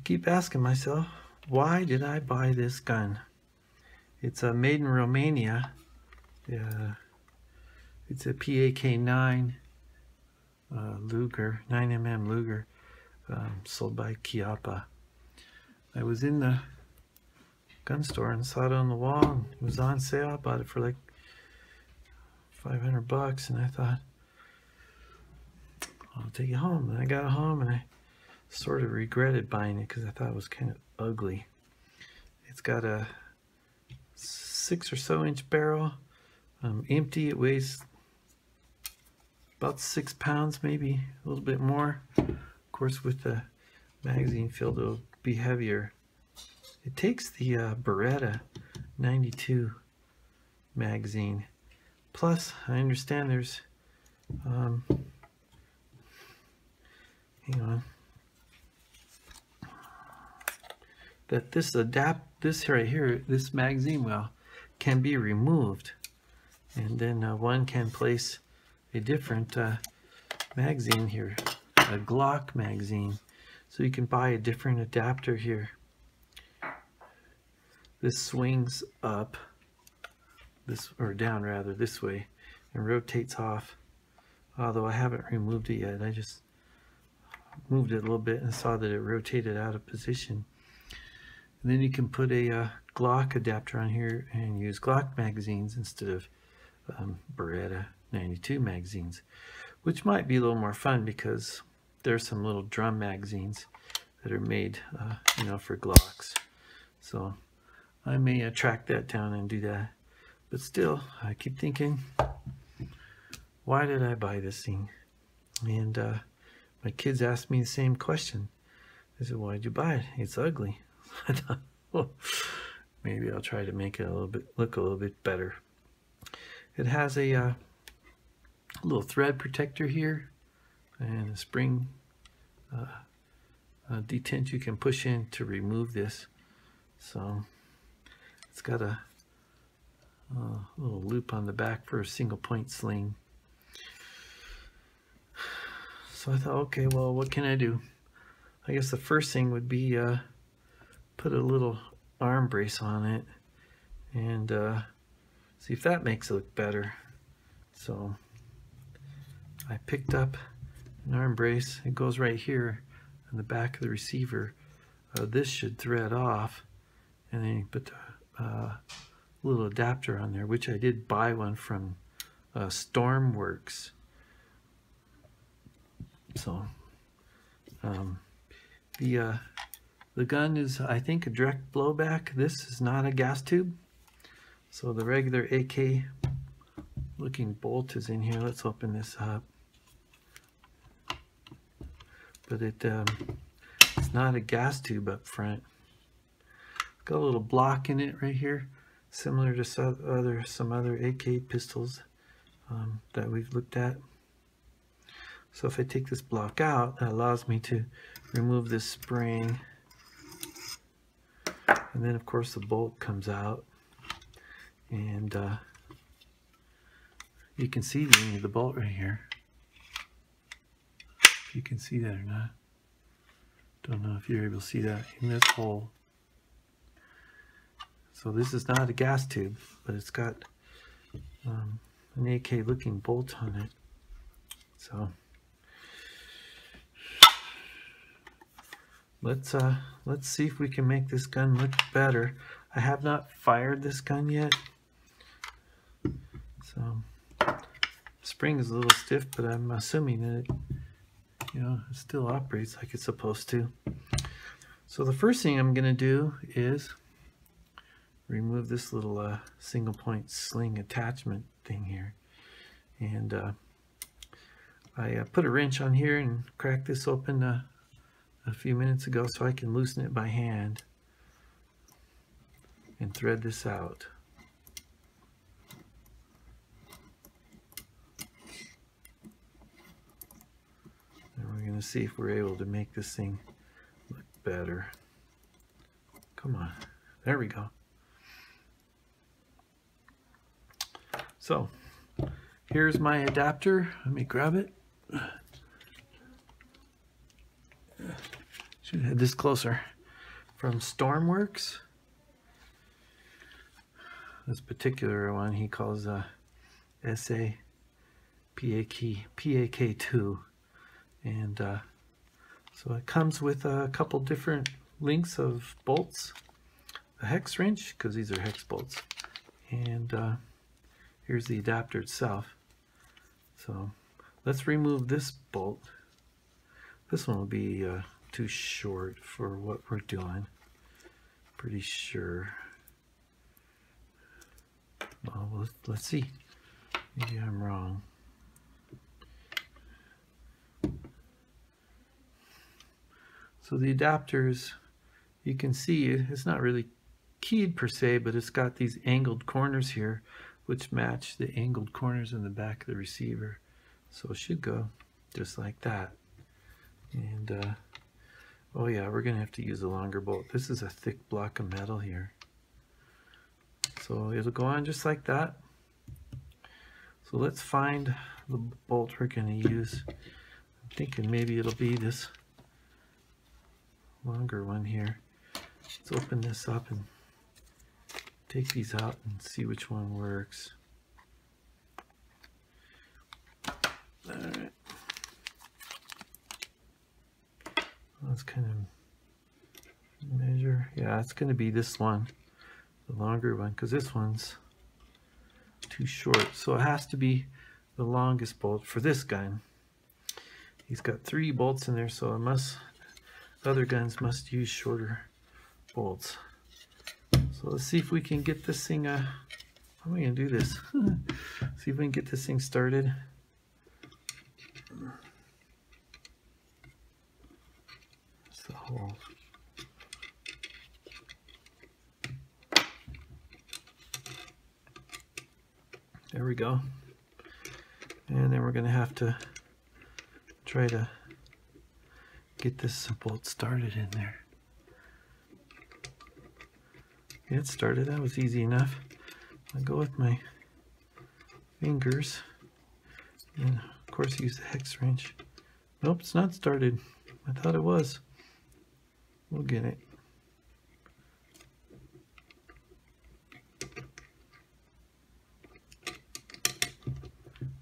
keep asking myself, why did I buy this gun? It's made in Romania. It's a PAK-9 Luger, 9mm Luger, sold by Chiappa. I was in the gun store and saw it on the wall, and it was on sale. I bought it for like $500, and I thought, I'll take it home. And I got it home, and I sort of regretted buying it because I thought it was kind of ugly. It's got a 6 or so inch barrel, empty. It weighs about 6 pounds, maybe a little bit more. Of course, with the magazine filled, it'll be heavier. It takes the Beretta 92 magazine. Plus, I understand there's, hang on, that this right here, this magazine well, can be removed, and then one can place a different magazine here, a Glock magazine. So you can buy a different adapter here. This swings up, or down rather, this way, and rotates off. Although I haven't removed it yet, I just moved it a little bit and saw that it rotated out of position. And then you can put a Glock adapter on here and use Glock magazines instead of Beretta 92 magazines, which might be a little more fun because there's some little drum magazines that are made, you know, for Glocks. So I may track that down and do that. But still, I keep thinking, why did I buy this thing? And my kids asked me the same question. They said, why did you buy it? It's ugly. I thought, well, maybe I'll try to make it look a little bit better. It has a little thread protector here and a spring detent you can push in to remove this. So it's got a little loop on the back for a single point sling. So I thought, okay, well, what can I do? I guess the first thing would be put a little arm brace on it and see if that makes it look better. So I picked up an arm brace. It goes right here on the back of the receiver. This should thread off, and then you put the little adapter on there, which I did buy one from Stormworks. So the gun is, I think, a direct blowback. This is not a gas tube. So the regular AK looking bolt is in here. Let's open this up. But it's not a gas tube up front. Got a little block in it right here, similar to some other AK pistols that we've looked at. So if I take this block out, that allows me to remove this spring. And then of course the bolt comes out, and you can see the end of the bolt right here. If you can see that or not. Don't know if you're able to see that in this hole. So this is not a gas tube, but it's got an AK looking bolt on it. So let's see if we can make this gun look better. I have not fired this gun yet, so the spring is a little stiff, but I'm assuming that it, you know, it still operates like it's supposed to. So the first thing I'm going to do is remove this little single point sling attachment thing here, and I put a wrench on here and cracked this open a few minutes ago so I can loosen it by hand and thread this out. And we're going to see if we're able to make this thing look better. Come on, there we go. So here's my adapter. Let me grab it. Should have had this closer. from Stormworks. This particular one he calls SA PAK-2, and so it comes with a couple different lengths of bolts, a hex wrench, because these are hex bolts, and here's the adapter itself. So let's remove this bolt. This one will be too short for what we're doing, pretty sure. Well, let's see. Maybe I'm wrong. So the adapters, you can see it's not really keyed per se, but it's got these angled corners here, which match the angled corners in the back of the receiver. So it should go just like that. And oh yeah, we're gonna have to use a longer bolt. This is a thick block of metal here. So it'll go on just like that. So let's find the bolt we're gonna use. I'm thinking maybe it'll be this longer one here. Let's open this up and take these out and see which one works. Alright. Let's kind of measure. Yeah, it's going to be this one, the longer one, because this one's too short. So it has to be the longest bolt for this gun. He's got 3 bolts in there, so it must, other guns must use shorter bolts. So let's see if we can get this thing, how am I going to do this? See if we can get this thing started. That's the hole. There we go. And then we're going to have to try to get this bolt started in there. It started. That was easy enough. I'll go with my fingers and of course use the hex wrench. Nope, it's not started. I thought it was. We'll get it.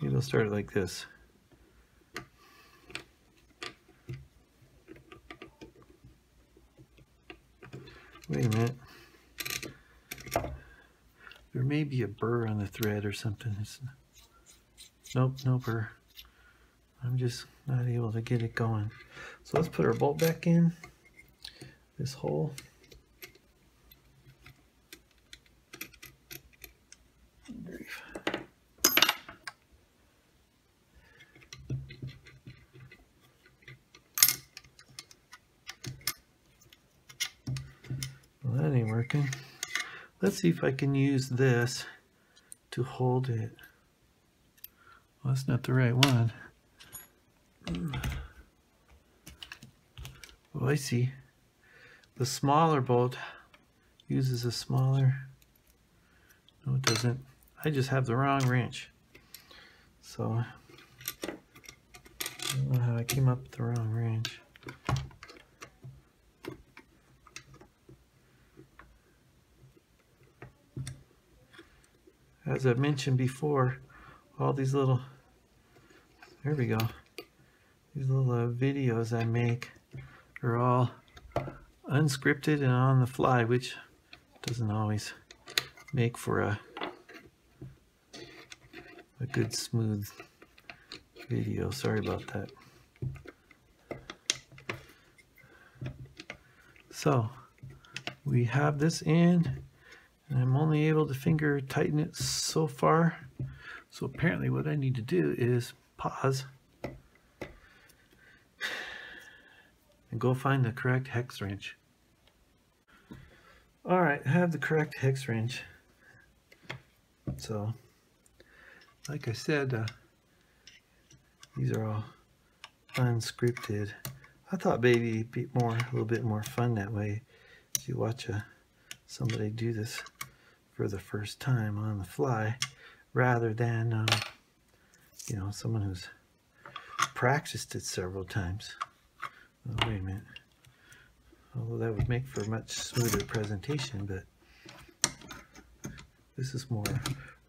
Maybe I'll start it like this. Wait a minute. There may be a burr on the thread or something. Nope, no burr. I'm just not able to get it going. So let's put our bolt back in this hole. Well, that ain't working. Let's see if I can use this to hold it. Well, that's not the right one. Oh, I see. The smaller bolt uses a smaller... No, it doesn't. I just have the wrong wrench. So, I don't know how I came up with the wrong wrench. As I mentioned before, all these little, there we go, these little videos I make are all unscripted and on the fly, which doesn't always make for a good smooth video. Sorry about that. So we have this in, and I'm only able to finger tighten it so far. So apparently what I need to do is pause and go find the correct hex wrench. All right, I have the correct hex wrench. So, like I said, these are all unscripted. I thought maybe it'd be a little bit more fun that way. If you watch somebody do this for the first time on the fly, rather than you know, someone who's practiced it several times. Oh, wait a minute. All that would make for a much smoother presentation, but this is more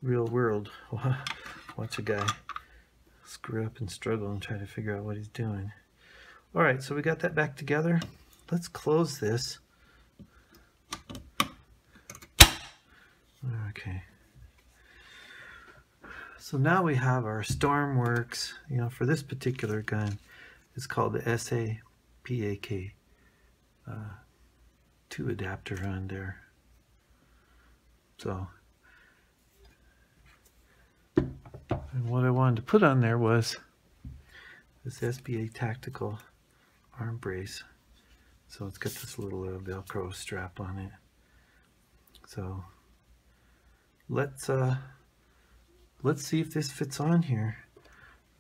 real world. Watch a guy screw up and struggle and try to figure out what he's doing. All right, so we got that back together. Let's close this. Okay. So now we have our Stormworks, you know, for this particular gun, it's called the PAK-9 2 adapter on there. So, and what I wanted to put on there was this SBA tactical arm brace. So it's got this little Velcro strap on it. So let's see if this fits on here.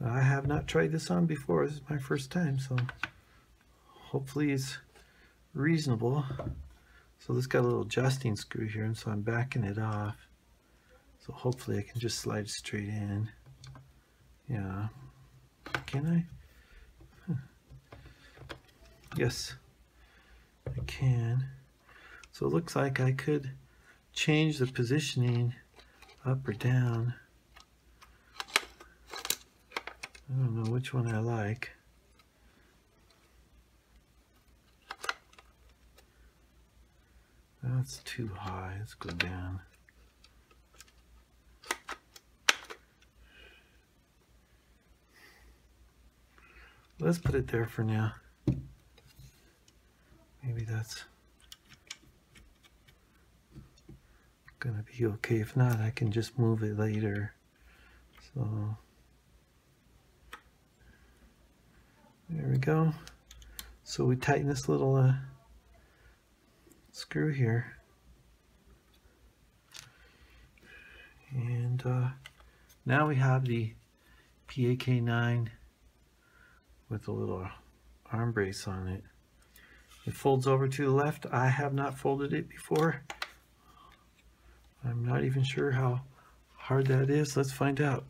I have not tried this on before. This is my first time, so hopefully it's reasonable. So this got a little adjusting screw here, and so I'm backing it off. So hopefully I can just slide straight in. Yeah. Can I? Yes, I can. So it looks like I could change the positioning up or down. I don't know which one I like. That's too high. Let's go down. Let's put it there for now. Maybe that's gonna be okay. If not, I can just move it later. So there we go. So we tighten this little screw here, and now we have the PAK-9 with a little arm brace on it. It folds over to the left. I have not folded it before. I'm not even sure how hard that is. Let's find out.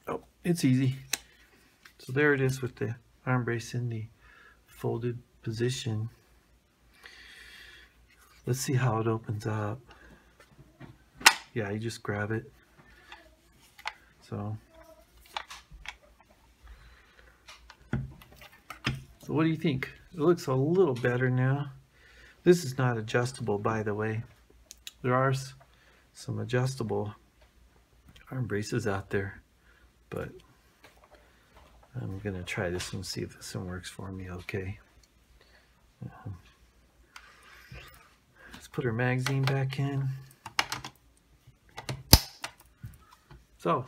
Oh, it's easy. So there it is with the arm brace in the folded position. Let's see how it opens up. Yeah, you just grab it. So what do you think? It looks a little better now. This is not adjustable, by the way. There are some adjustable arm braces out there, but I'm gonna try this and see if this one works for me okay. Let's put our magazine back in. So,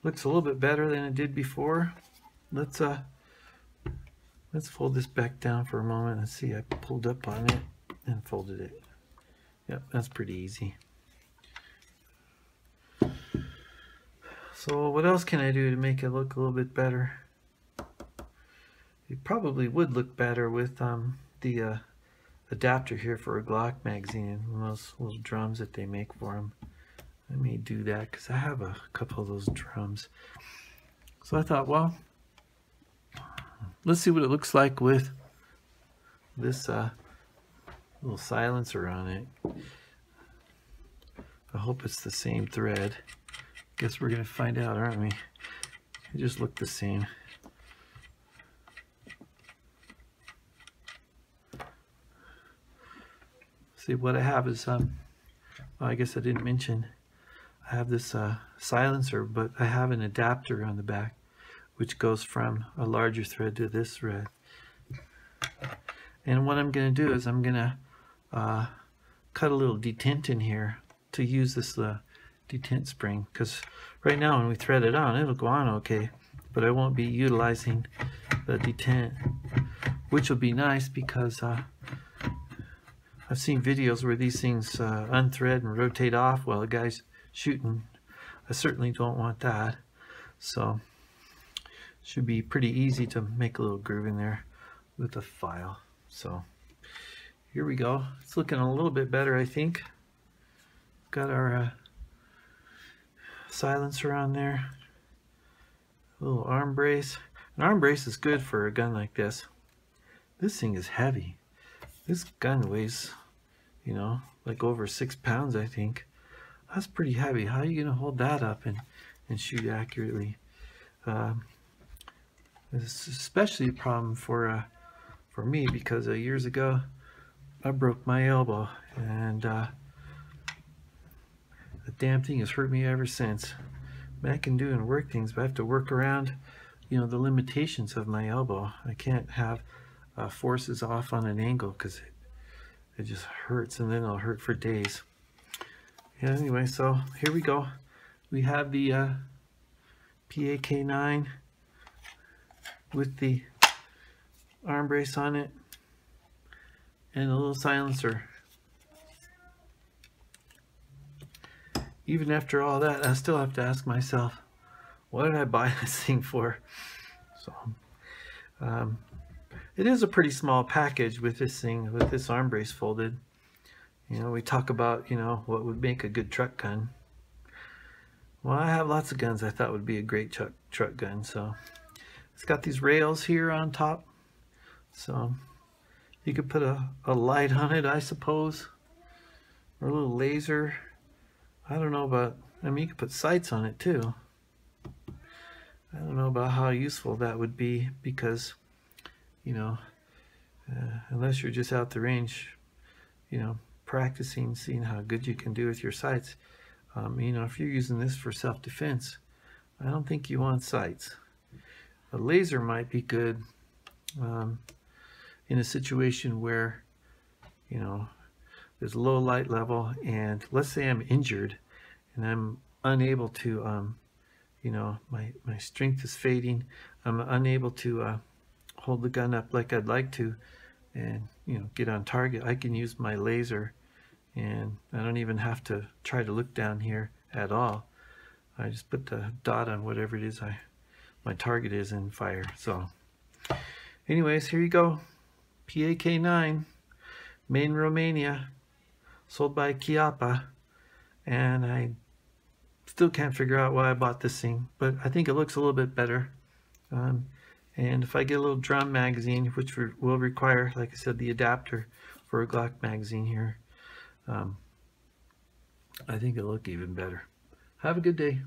looks a little bit better than it did before. Let's fold this back down for a moment and see. I pulled up on it and folded it. Yep, that's pretty easy. So what else can I do to make it look a little bit better? It probably would look better with the adapter here for a Glock magazine and those little drums that they make for them. I may do that because I have a couple of those drums. So I thought, well, let's see what it looks like with this little silencer on it. I hope it's the same thread. Guess we're gonna find out, aren't we? They just look the same. See, what I have is well, I guess I didn't mention I have this silencer, but I have an adapter on the back which goes from a larger thread to this thread. And what I'm going to do is I'm going to cut a little detent in here to use this detent spring, because right now when we thread it on, it'll go on okay, but I won't be utilizing the detent, which will be nice because I've seen videos where these things unthread and rotate off while the guy's shooting. I certainly don't want that. So should be pretty easy to make a little groove in there with a file. So here we go. It's looking a little bit better, I think. Got our silencer on there. A little arm brace. An arm brace is good for a gun like this. This thing is heavy. This gun weighs, you know, like over 6 pounds, I think. That's pretty heavy. How are you going to hold that up and shoot accurately? It's especially a problem for me because years ago I broke my elbow, and the damn thing has hurt me ever since. I mean, I can do and work things, but I have to work around, you know, the limitations of my elbow. I can't have forces off on an angle because it just hurts, and then it'll hurt for days. Yeah, anyway, so here we go. We have the PAK-9 with the arm brace on it and a little silencer. Even after all that, I still have to ask myself, what did I buy this thing for? So it is a pretty small package with this thing, with this arm brace folded. You know, we talk about, you know, what would make a good truck gun. Well, I have lots of guns I thought would be a great truck gun. So it's got these rails here on top, so you could put a light on it, I suppose, or a little laser. I don't know about, I mean, you could put sights on it too. I don't know about how useful that would be because, you know, unless you're just out the range, you know, practicing, seeing how good you can do with your sights. You know, if you're using this for self-defense, I don't think you want sights. A laser might be good in a situation where, you know, there's low light level, and let's say I'm injured and I'm unable to, you know, my strength is fading. I'm unable to hold the gun up like I'd like to and, you know, get on target. I can use my laser, and I don't even have to try to look down here at all. I just put the dot on whatever it is my target is and fire. So anyways, here you go. PAK-9, made in Romania, sold by Chiapa, and I still can't figure out why I bought this thing, but I think it looks a little bit better. And if I get a little drum magazine, which will require, like I said, the adapter for a Glock magazine here, I think it'll look even better. Have a good day.